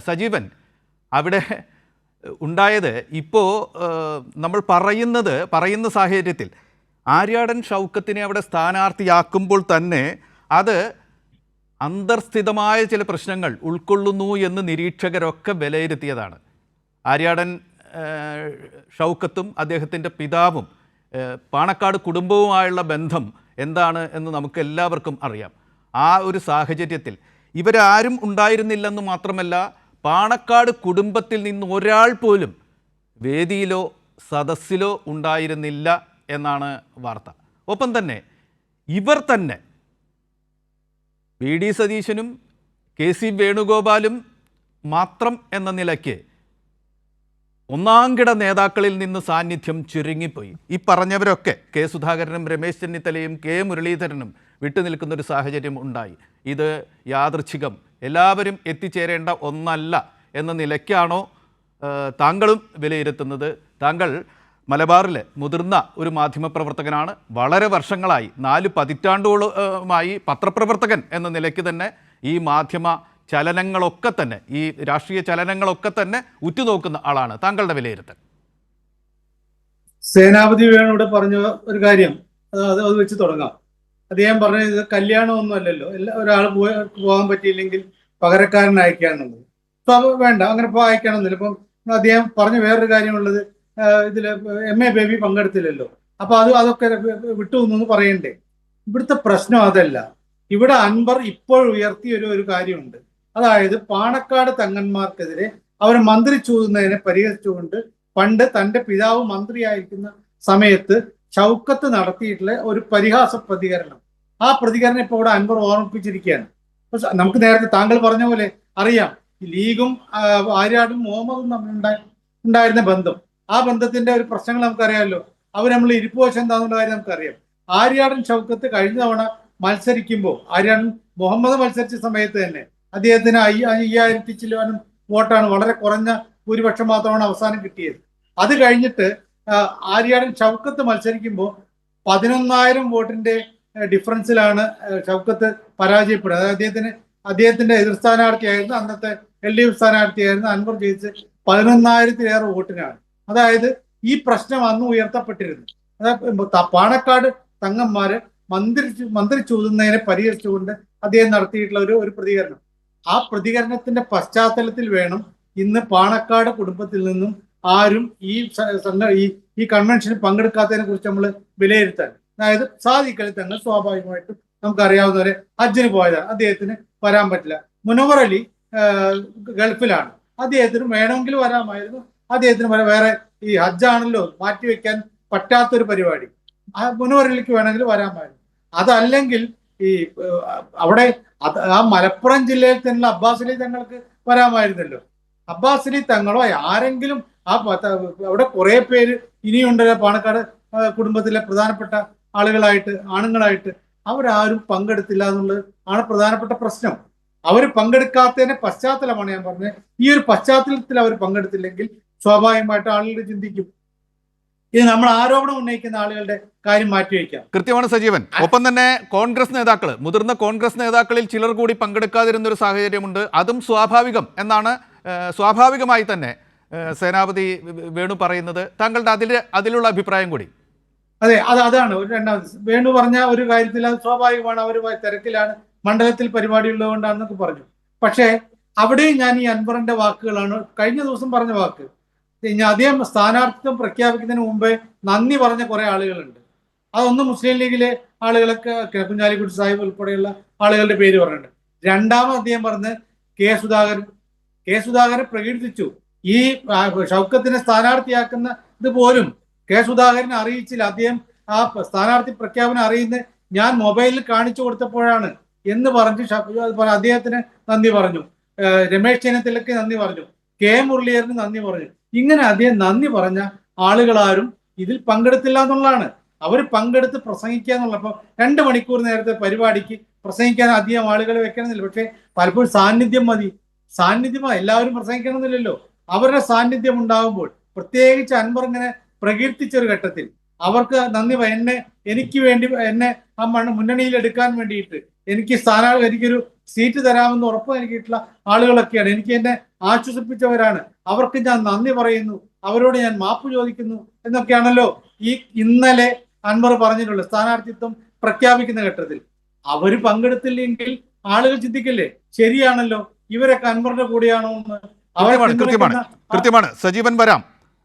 സജീവൻ, അവിടെ ഉണ്ടായത് ഇപ്പോൾ നമ്മൾ പറയുന്ന സാഹചര്യത്തിൽ ആര്യാടൻ ഷൗക്കത്തിനെ അവിടെ സ്ഥാനാർത്ഥിയാക്കുമ്പോൾ തന്നെ അത് അന്തർസ്ഥിതമായ ചില പ്രശ്നങ്ങൾ ഉൾക്കൊള്ളുന്നു എന്ന് നിരീക്ഷകരൊക്കെ വിലയിരുത്തിയതാണ്. ആര്യാടൻ ഷൗക്കത്തും അദ്ദേഹത്തിൻ്റെ പിതാവും പാണക്കാട് കുടുംബവുമായുള്ള ബന്ധം എന്താണ് എന്ന് നമുക്ക് എല്ലാവർക്കും അറിയാം. ആ ഒരു സാഹചര്യത്തിൽ ഇവരാരും ഉണ്ടായിരുന്നില്ലെന്ന് മാത്രമല്ല, പാണക്കാട് കുടുംബത്തിൽ നിന്ന് ഒരാൾ പോലും വേദിയിലോ സദസ്സിലോ ഉണ്ടായിരുന്നില്ല എന്നാണ് വാർത്ത. ഒപ്പം തന്നെ ഇവർ തന്നെ വി.ഡി. സതീശനും കെ.സി. വേണുഗോപാലും മാത്രം എന്ന നിലയ്ക്ക് ഒന്നാംകിട നേതാക്കളിൽ നിന്ന് സാന്നിധ്യം ചുരുങ്ങിപ്പോയി. ഈ പറഞ്ഞവരൊക്കെ കെ. സുധാകരനും രമേശ് ചെന്നിത്തലയും കെ. മുരളീധരനും വിട്ടുനിൽക്കുന്നൊരു സാഹചര്യം ഉണ്ടായി. ഇത് യാദൃച്ഛികം, എല്ലാവരും എത്തിച്ചേരേണ്ട ഒന്നല്ല എന്ന നിലയ്ക്കാണോ താങ്കളും വിലയിരുത്തുന്നത്? താങ്കൾ മലബാറിലെ മുതിർന്ന ഒരു മാധ്യമപ്രവർത്തകനാണ്. വളരെ വർഷങ്ങളായി, 4 പതിറ്റാണ്ടുകളുമായി പത്രപ്രവർത്തകൻ എന്ന നിലയ്ക്ക് തന്നെ ഈ മാധ്യമ ചലനങ്ങളൊക്കെ തന്നെ, ഈ രാഷ്ട്രീയ ചലനങ്ങളൊക്കെ തന്നെ ഉറ്റുനോക്കുന്ന ആളാണ്. താങ്കളുടെ വിലയിരുത്തൽ? സേനാപതി വേണു പറഞ്ഞ ഒരു കാര്യം അത് വെച്ച് തുടങ്ങാം. അദ്ദേഹം പറഞ്ഞത് കല്യാണമൊന്നും അല്ലല്ലോ, ഒരാൾ പോകാൻ പറ്റിയില്ലെങ്കിൽ പകരക്കാരൻ അയക്കാന്നുള്ളത്. അപ്പൊ അത് വേണ്ട, അങ്ങനെ അയക്കണമെന്നില്ല. ഇപ്പം അദ്ദേഹം പറഞ്ഞ വേറൊരു കാര്യമുള്ളത്, ഇതില് MA ബേബി പങ്കെടുത്തില്ലല്ലോ, അപ്പൊ അതൊക്കെ വിട്ടു എന്ന് പറയണ്ടേ? ഇവിടുത്തെ പ്രശ്നം അതല്ല. ഇവിടെ അൻവർ ഇപ്പോൾ ഉയർത്തിയ ഒരു കാര്യമുണ്ട്. അതായത് പാണക്കാട് തങ്ങന്മാർക്കെതിരെ അവർ മന്ത്രി ചൂതുന്നതിനെ പരിഹരിച്ചുകൊണ്ട് പണ്ട് തന്റെ പിതാവ് മന്ത്രിയായിരിക്കുന്ന സമയത്ത് ഷൗക്കത്ത് നടത്തിയിട്ടുള്ള ഒരു പരിഹാസ പ്രതികരണം, ആ പ്രതികരണം ഇപ്പോൾ ഇവിടെ അൻവർ ഓർമ്മിപ്പിച്ചിരിക്കുകയാണ്. നമുക്ക് നേരത്തെ താങ്കൾ പറഞ്ഞ പോലെ അറിയാം, ലീഗും ആര്യാടും മുഹമ്മദും തമ്മിൽ ഉണ്ടായിരുന്ന ബന്ധം, ആ ബന്ധത്തിന്റെ ഒരു പ്രശ്നങ്ങൾ നമുക്കറിയാമല്ലോ. അവർ നമ്മൾ ഇരിപ്പുവശം എന്താണെന്നുള്ള കാര്യം നമുക്കറിയാം. ആര്യാടൻ ഷൗക്കത്ത് കഴിഞ്ഞ തവണ മത്സരിക്കുമ്പോൾ, ആര്യാടൻ മുഹമ്മദ് മത്സരിച്ച സമയത്ത് തന്നെ അദ്ദേഹത്തിന് 5000 ചില്ലുവാനും വോട്ടാണ്, വളരെ കുറഞ്ഞ ഭൂരിപക്ഷം മാത്രമാണ് അവസാനം കിട്ടിയത്. അത് കഴിഞ്ഞിട്ട് ആര്യാടൻ ഷൗക്കത്ത് മത്സരിക്കുമ്പോൾ 11,000 വോട്ടിന്റെ ഡിഫറൻസിലാണ് ഷൗക്കത്ത് പരാജയപ്പെടുന്നത്. അദ്ദേഹത്തിന്റെ എതിർ സ്ഥാനാർത്ഥിയായിരുന്നു, അന്നത്തെ LDF സ്ഥാനാർത്ഥിയായിരുന്നു അൻവർ ജയിച്ച് 11,000-ലേറെ വോട്ടിനാണ്. അതായത് ഈ പ്രശ്നം അന്ന് ഉയർത്തപ്പെട്ടിരുന്നു. അതായത് പാണക്കാട് തങ്ങന്മാര് മന്ത്രി ചൂതുന്നതിനെ പരിഹരിച്ചുകൊണ്ട് അദ്ദേഹം നടത്തിയിട്ടുള്ള ഒരു പ്രതികരണം. ആ പ്രതികരണത്തിന്റെ പശ്ചാത്തലത്തിൽ വേണം ഇന്ന് പാണക്കാട് കുടുംബത്തിൽ നിന്നും ആരും ഈ കൺവെൻഷനിൽ പങ്കെടുക്കാത്തതിനെ കുറിച്ച് നമ്മൾ വിലയിരുത്താൻ. അതായത് സാദിഖ് അലി തങ്ങൾ സ്വാഭാവികമായിട്ടും നമുക്കറിയാവുന്നവരെ ഹജ്ജിന് പോയതാണ്, അദ്ദേഹത്തിന് വരാൻ പറ്റില്ല. മുനവർ അലി ഗൾഫിലാണ്, അദ്ദേഹത്തിന് വേണമെങ്കിൽ വരാമായിരുന്നു, അദ്ദേഹത്തിന് വേറെ ഈ ഹജ്ജാണല്ലോ മാറ്റിവെക്കാൻ പറ്റാത്തൊരു പരിപാടി, മുനവർ അലിക്ക് വേണമെങ്കിൽ വരാമായിരുന്നു. അതല്ലെങ്കിൽ ഈ അവിടെ ആ മലപ്പുറം ജില്ലയിൽ തന്നെ അബ്ബാസ് അലി തങ്ങൾക്ക് വരാമായിരുന്നല്ലോ. അബ്ബാസ് അലി തങ്ങളോ ആരെങ്കിലും അവിടെ കുറെ പേര് ഇനിയുണ്ടല്ലോ പാണക്കാട് കുടുംബത്തിലെ പ്രധാനപ്പെട്ട ആണുങ്ങളായിട്ട് അവരാരും പങ്കെടുത്തില്ല എന്നുള്ളത് ആണ് പ്രധാനപ്പെട്ട പ്രശ്നം. അവർ പങ്കെടുക്കാത്തതിന്റെ പശ്ചാത്തലമാണ് ഞാൻ പറഞ്ഞത്. ഈ ഒരു പശ്ചാത്തലത്തിൽ അവർ പങ്കെടുത്തില്ലെങ്കിൽ സ്വാഭാവികമായിട്ട് ആളുകൾ ചിന്തിക്കും, ഇത് നമ്മൾ ആരോപണം ഉന്നയിക്കുന്ന ആളുകളുടെ കാര്യം മാറ്റിവെക്കാം. കൃത്യമാണ് സജീവൻ. ഒപ്പം തന്നെ കോൺഗ്രസ് നേതാക്കൾ, മുതിർന്ന കോൺഗ്രസ് നേതാക്കളിൽ ചിലർ കൂടി പങ്കെടുക്കാതിരുന്നൊരു സാഹചര്യമുണ്ട്. അതും സ്വാഭാവികം എന്നാണ് സ്വാഭാവികമായി തന്നെ സേനാപതി വേണു പറയുന്നത്. താങ്കളുടെ അതിലുള്ള അഭിപ്രായം കൂടി? അതെ, അതാണ് രണ്ടാമത് വേണു പറഞ്ഞ ഒരു കാര്യത്തിൽ അത് സ്വാഭാവികമാണ്. അവർ തിരക്കിലാണ്, മണ്ഡലത്തിൽ പരിപാടി ഉള്ളതുകൊണ്ടാണെന്നൊക്കെ പറഞ്ഞു. പക്ഷേ അവിടെയും ഞാൻ ഈ അൻവറിന്റെ വാക്കുകളാണ് കഴിഞ്ഞ ദിവസം പറഞ്ഞ വാക്ക്. അദ്ദേഹം സ്ഥാനാർത്ഥിത്വം പ്രഖ്യാപിക്കുന്നതിന് മുമ്പേ നന്ദി പറഞ്ഞ കുറെ ആളുകളുണ്ട്. അതൊന്ന് മുസ്ലിം ലീഗിലെ ആളുകളൊക്കെ, കുഞ്ഞാലിക്കുട്ടി സാഹിബ് ഉൾപ്പെടെയുള്ള ആളുകളുടെ പേര് പറഞ്ഞിട്ടുണ്ട്. രണ്ടാമത് അദ്ദേഹം പറഞ്ഞ് കെ സുധാകരൻ പ്രകീർത്തിച്ചു. ഈ ഷൗക്കത്തിനെ സ്ഥാനാർത്ഥിയാക്കുന്ന ഇത് പോലും കെ സുധാകരനെ അറിയിച്ചില്ല. അദ്ദേഹം ആ സ്ഥാനാർത്ഥി പ്രഖ്യാപനം അറിയുന്നത് ഞാൻ മൊബൈലിൽ കാണിച്ചു കൊടുത്തപ്പോഴാണ് എന്ന് പറഞ്ഞ് അദ്ദേഹത്തിന് നന്ദി പറഞ്ഞു. രമേശ് ചെന്നിത്തലയ്ക്ക് നന്ദി പറഞ്ഞു, കെ മുരളീധരന് നന്ദി പറഞ്ഞു. ഇങ്ങനെ അദ്ദേഹം നന്ദി പറഞ്ഞ ആളുകളാരും ഇതിൽ പങ്കെടുത്തില്ല എന്നുള്ളതാണ്. അവർ പങ്കെടുത്ത് പ്രസംഗിക്കുക എന്നുള്ള, അപ്പോൾ 2 മണിക്കൂർ നേരത്തെ പരിപാടിക്ക് പ്രസംഗിക്കാൻ അധികം ആളുകൾ വെക്കണമെന്നില്ല. പക്ഷെ പലപ്പോഴും സാന്നിധ്യം മതി. എല്ലാവരും പ്രസംഗിക്കണമെന്നില്ലല്ലോ. അവരുടെ സാന്നിധ്യം ഉണ്ടാകുമ്പോൾ, പ്രത്യേകിച്ച് അൻവർ ഇങ്ങനെ പ്രകീർത്തിച്ചൊരു ഘട്ടത്തിൽ അവർക്ക് നന്ദി എനിക്ക് വേണ്ടി എന്നെ ആ മുന്നണിയിൽ എടുക്കാൻ വേണ്ടിയിട്ട് എനിക്കൊരു സീറ്റ് തരാമെന്ന് ഉറപ്പ് നൽകിയിട്ടുള്ള ആളുകളൊക്കെയാണ്. എനിക്ക് എന്നെ ആശ്വസിപ്പിച്ചവരാണ്. അവർക്ക് ഞാൻ നന്ദി പറയുന്നു, അവരോട് ഞാൻ മാപ്പ് ചോദിക്കുന്നു എന്നൊക്കെയാണല്ലോ ഈ ഇന്നലെ അൻവർ പറഞ്ഞിട്ടുള്ളത്. സ്ഥാനാർത്ഥിത്വം പ്രഖ്യാപിക്കുന്ന ഘട്ടത്തിൽ അവര് പങ്കെടുത്തില്ലെങ്കിൽ ആളുകൾ ചിന്തിക്കില്ലേ, ശരിയാണല്ലോ ഇവരൊക്കെ അൻവറിന്റെ കൂടെയാണോ എന്ന്. കൃത്യമാണ്. സജീവൻ വരാം.